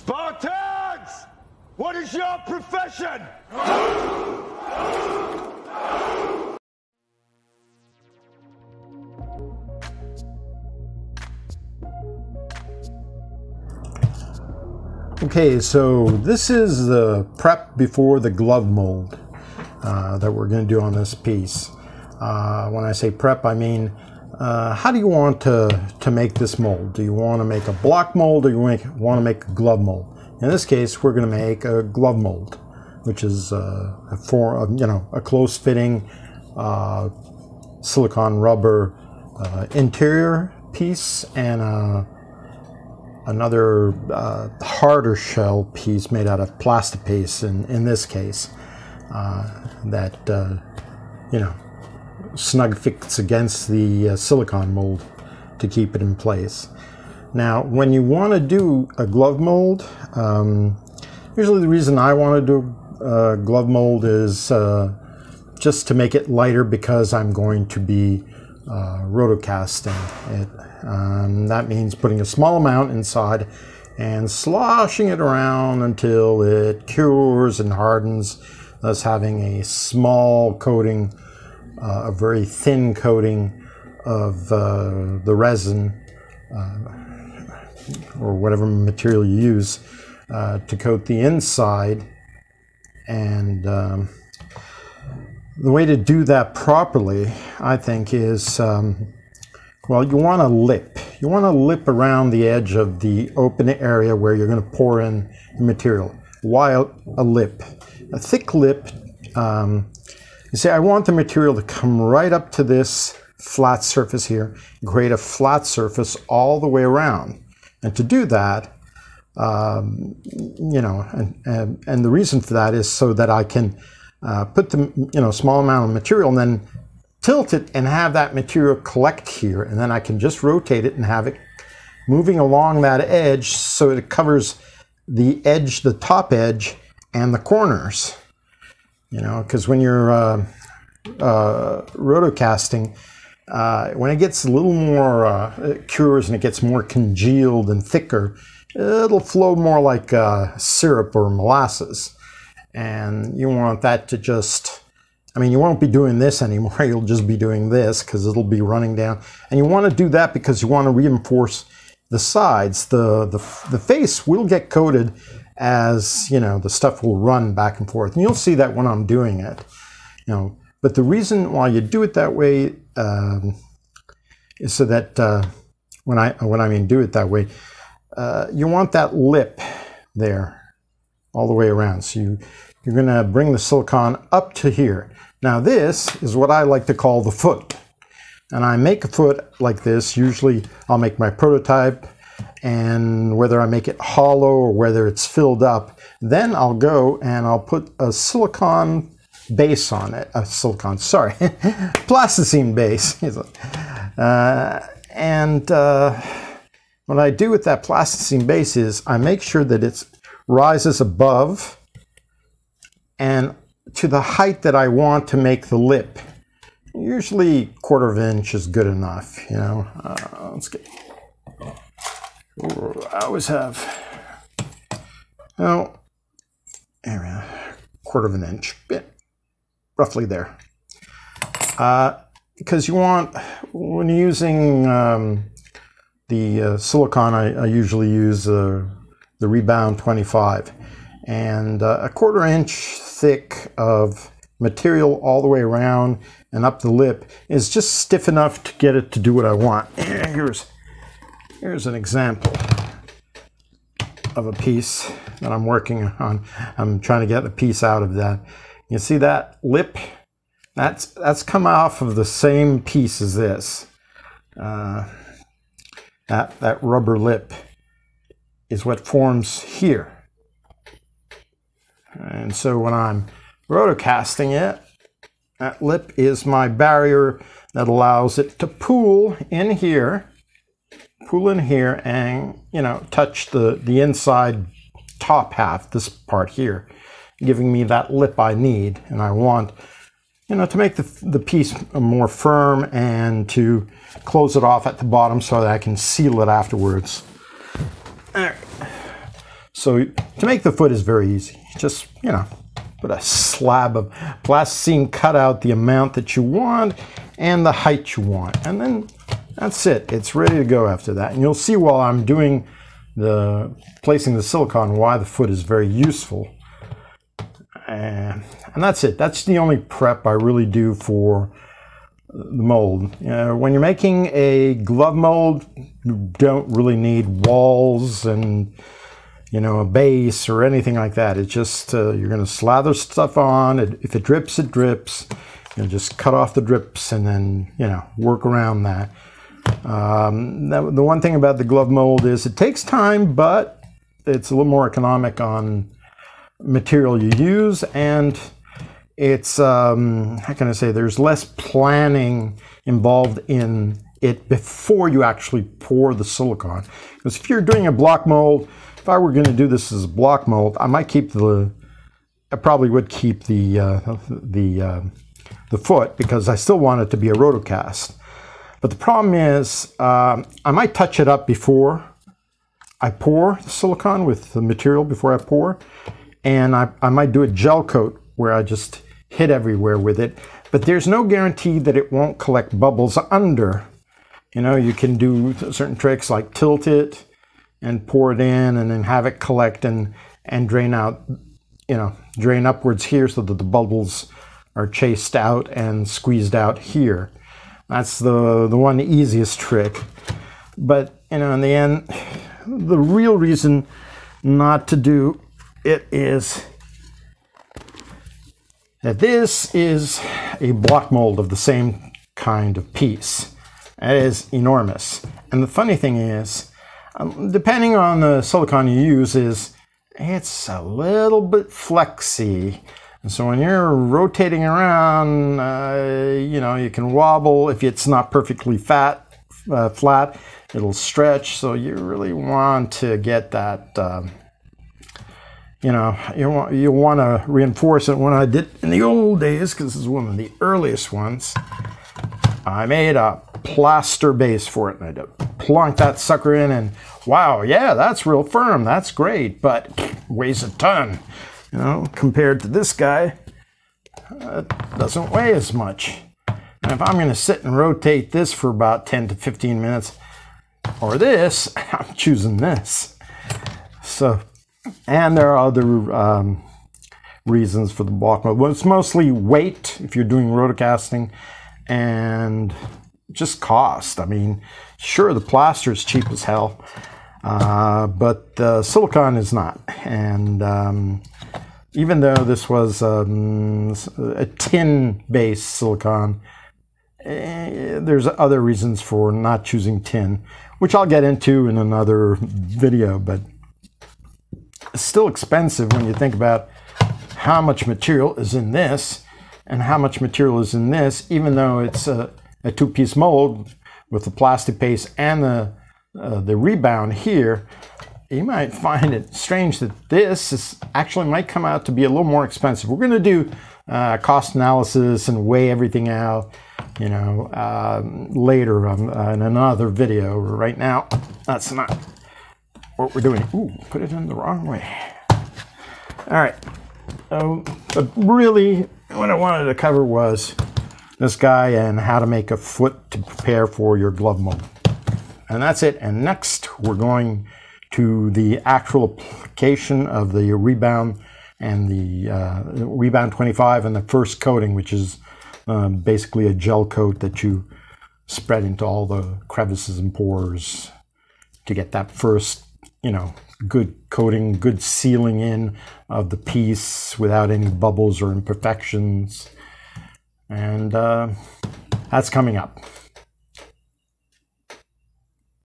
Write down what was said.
Spartans! What is your profession? Okay, so this is the prep before the glove mold that we're going to do on this piece. When I say prep, I mean how do you want to make this mold? Do you want to make a block mold, or you want to make a glove mold? In this case, we're going to make a glove mold, which is a close-fitting silicone rubber interior piece and another harder shell piece made out of Plasti Past in this case that snug fits against the silicone mold to keep it in place. Now, when you want to do a glove mold, usually the reason I want to do a glove mold is just to make it lighter, because I'm going to be rotocasting it. That means putting a small amount inside and sloshing it around until it cures and hardens, thus having a small coating, a very thin coating of the resin or whatever material you use to coat the inside. And the way to do that properly, I think, is well, you want a lip. You want a lip around the edge of the open area where you're going to pour in the material. Why a lip? A thick lip. You see, I want the material to come right up to this flat surface here, create a flat surface all the way around. And to do that, and the reason for that is so that I can put the small amount of material and then tilt it and have that material collect here, and then I can just rotate it and have it moving along that edge so it covers the edge, the top edge, and the corners. Because when you're rotocasting, when it gets a little more, it cures and it gets more congealed and thicker, it'll flow more like syrup or molasses. And you want that to just, you won't be doing this anymore. You'll just be doing this because it'll be running down. And you want to do that because you want to reinforce the sides. The face will get coated as, the stuff will run back and forth. And you'll see that when I'm doing it. But the reason why you do it that way is so that when I mean do it that way, you want that lip there all the way around. So you're going to bring the silicone up to here. Now this is what I like to call the foot. And I make a foot like this. Usually I'll make my prototype, and whether I make it hollow or whether it's filled up, then I'll go and I'll put a silicone base on it. Plasticine base. What I do with that plasticine base is I make sure that it rises above and to the height that I want to make the lip. Usually 1/4 of an inch is good enough, let's get, I always have, there we are, 1/4 of an inch, roughly there. Because you want, when you're using the silicone, I usually use the Rebound 25, and 1/4 inch thick of material all the way around and up the lip is just stiff enough to get it to do what I want. Here's an example of a piece that I'm working on. I'm trying to get a piece out of that. You see that lip? That's come off of the same piece as this. That rubber lip is what forms here. And so when I'm rotocasting it, that lip is my barrier that allows it to pool in here and, touch the inside top half, this part here, giving me that lip I need. And I want, to make the piece more firm and to close it off at the bottom so that I can seal it afterwards. So to make the foot is very easy. Just, you know, put a slab of plasticine, cut out the amount that you want and the height you want. And then that's it. It's ready to go after that. And you'll see while I'm doing placing the silicone why the foot is very useful. And that's it. That's the only prep I really do for the mold. When you're making a glove mold, you don't really need walls and, you know, a base or anything like that. It's just you're going to slather stuff on. If it drips, it drips. You know, just cut off the drips and then, you know, work around that. The one thing about the glove mold is it takes time, but it's a little more economic on material you use, and it's how can I say, there's less planning involved in it before you actually pour the silicone. Because if you're doing a block mold, if I were going to do this as a block mold, I probably would keep the foot, because I still want it to be a rotocast. But the problem is I might touch it up before I pour the silicone with the material before I pour. And I might do a gel coat where I just hit everywhere with it. But there's no guarantee that it won't collect bubbles under. You know, you can do certain tricks like tilt it and pour it in and then have it collect and drain out, you know, drain upwards here so that the bubbles are chased out and squeezed out here. That's the one easiest trick. But, you know, in the end, the real reason not to do it is that this is a block mold of the same kind of piece. It is enormous. And the funny thing is, depending on the silicone you use, it's a little bit flexy. And so when you're rotating around, you know, you can wobble. If it's not perfectly flat, it'll stretch. So you really want to get that, you know, you want to reinforce it. When I did in the old days, because this is one of the earliest ones, I made a plaster base for it, and I had to plunk that sucker in, and wow, yeah, that's real firm. That's great, but weighs a ton. You know, compared to this guy, it doesn't weigh as much. And if I'm going to sit and rotate this for about 10 to 15 minutes, or this, I'm choosing this. So, and there are other reasons for the block mold. Well, it's mostly weight if you're doing rotocasting, and just cost. I mean, sure, the plaster is cheap as hell, but the silicone is not. And even though this was a tin-based silicone, there's other reasons for not choosing tin, which I'll get into in another video, but it's still expensive when you think about how much material is in this and how much material is in this, even though it's a two-piece mold with the Plasti Past and the Rebound here. You might find it strange that this actually might come out to be a little more expensive. We're going to do cost analysis and weigh everything out, you know, later in another video. Right now, that's not what we're doing. Ooh, put it in the wrong way. All right. But really, what I wanted to cover was this guy and how to make a foot to prepare for your glove mold. And that's it. And next, we're going to the actual application of the Rebound and the Rebound 25 and the first coating, which is basically a gel coat that you spread into all the crevices and pores to get that first, you know, good coating, good sealing in of the piece without any bubbles or imperfections. And that's coming up.